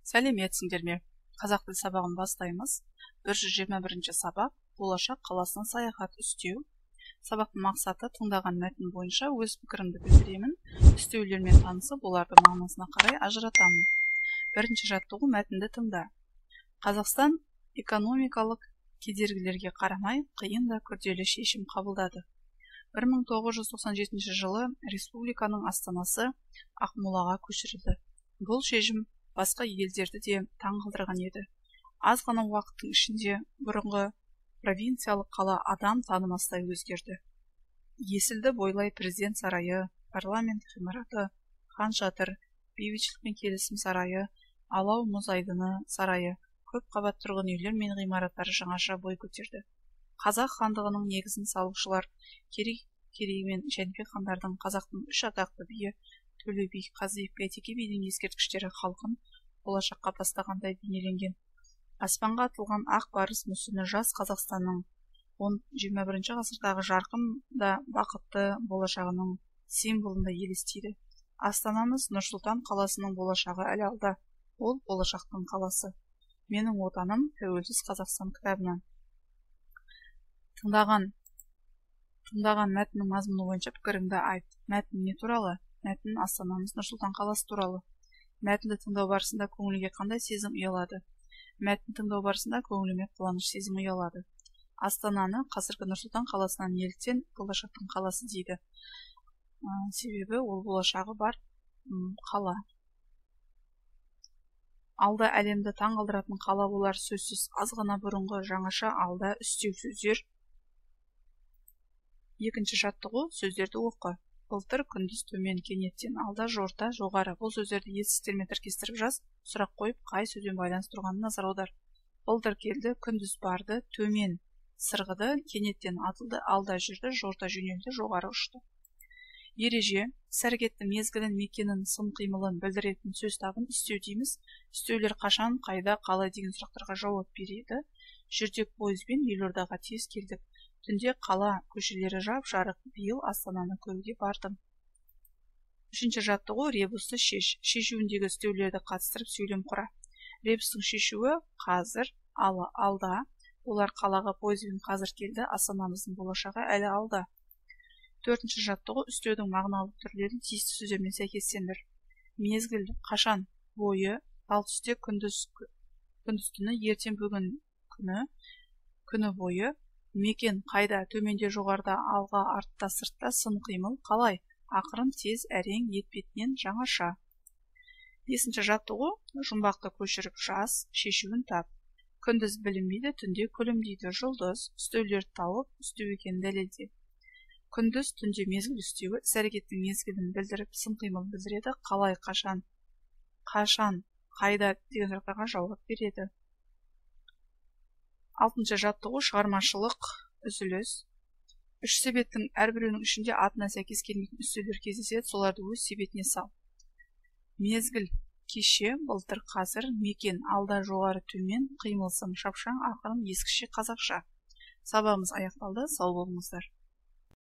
Сәлеметсіңдер ме? Қазақ тіл сабағын бастаймыз. 121-ші сабақ болашақ қаласына саяхат үстеу. Сабақтың мақсаты тыңдаған мәтін бойынша өз пікірімді білдіремін. Үстеулермен танысып, оларды мағынасына қарай ажыратамын. Бірінші жаттығу: мәтінді тыңда. Қазақстан экономикалық кедергілерге қарамай қиын да күрделі шешім қабылдады. 1997 жылы республиканың астанасы Ақмолаға көшірілді. Бұл шешім басқа елдерді де таңғалдырған еді. Аз ғана уақыттың ішінде бұрынғы провинциялық қала адам танымастай өзгерді. Есілді бойлай президент сарайы, парламент ғимараты, хан шатыр, бейбітшілік пен келісім сарайы, алау мұз айдыны сарайы, көп қабат тұрғын үйлер мен ғимараттары жаңаша бой көтерді. Қазақ хандығының негізін салушылар Керей мен Жәнібек хандардың, қазақтың үш атақты биі Төле би, Қазыбек би, Әйтеке бидің ескерткіштері халқын болашаққа бастағандай бейнеленген. Аспанға атылған ақ барыс мүсіні жас Қазақстанның 21 ғасырдағы жарқын да бақытты болашағының символында елестейді. Астанамыз Нұр-Сұлтан қаласының болашағы әлі алда. Ол болашақтың қаласы. Менің отаным тәуелсіз Қазақстан кітабынан. Тыңдаған мәтіннің мазмұны бойынша пікіріңді айт. Мәтін не туралы? Мәтін астанамыз Нұр-Сұлтан қаласы туралы. Мәтінді тыңдау барысында көңілге қандай сезім ұялады? Мәтін тыңдау барысында көңіліме қуаныш сезімі ұялады. Астананы қазіргі Нұр-Сұлтан қаласынан неліктен болашақтың қаласы дейді? Себебі ол болашағы бар қала. Алда әлемді таңғалдыратын қала болар сөзсіз. Аз ғана бұрынғы жаңаша алда үстеу сөздер. Екінші жаттығу: сөздерді оқы. Былтыр, күндіз, төмен, кенеттен, алда, жорта, жоғары. Бұл сөздерді етістіктермен тіркестіріп жаз. Сұрақ қойып, қай сөзбен байланысты тұрғанына назар аудар. Былтыр келді, күндіз барды, төмен сырғыды, кенеттен атылды, алда жүрді, жорта жөнелді, жоғары ұшты. Ереже: іс-әрекеттің мезгілін, мекенін, сын қимылын білдіретін сөз табын үстеу дейміз. Үстеулер қашан, қайда, қалай деген сұрақтарға жауап береді. Жүрдек пойызбен елордаға тез келдік. Түнде қала көшелері жап-жарық. Биыл Астананы көруге бардым. Үшінші жаттығу: ребусты шеш. Шешуіндегі үстеулерді қатыстырып сөйлем құра. Ребустың шешуі: қазір, алда. Олар қалаға пойызбен қазір келді. Астанамыздың болашағы әлі алда. Төртінші жаттығу: үстеудің мағыналық түрлерін тиісті сөздермен сәйкестендір. Мезгіл: қашан, бойы, ал түсте, күндіз түні, ертең бүгін күні бойы. Мекен: қайда, төменде, жоғарда, алға, артта, сыртта. Сын қимыл: қалай, ақырын, тез, әрең, етпетінен, жаңаша. Бесінші жаттығу: жұмбақты көшіріп жаз, шешуін тап. Күндіз білінбейді, түнде күлімдейді жұлдыз. Үстеулерді тауып, үстеу екенін дәлелде. Күндіз, түнде мезгіл үстеуі іс-әрекеттің мезгілін білдіріп, сын қимыл білдіреді. Қалай, қашан, қайда деген сұрақтарға жауап береді. Алтыншы жаттығу: шығармашылық үзіліс. Үш себеттің әрбіреуінің ішінде атына сәйкес келмейтін үстеулер кездеседі. Соларды өз себетіне сал. Мезгіл: кеше, былтыр, қазір. Мекен: алда, жоғары, төмен. Қимыл: сын, шапшаң, ақырын, ескіше, қазақша. Сабағымыз аяқталды. Сау болыңыздар.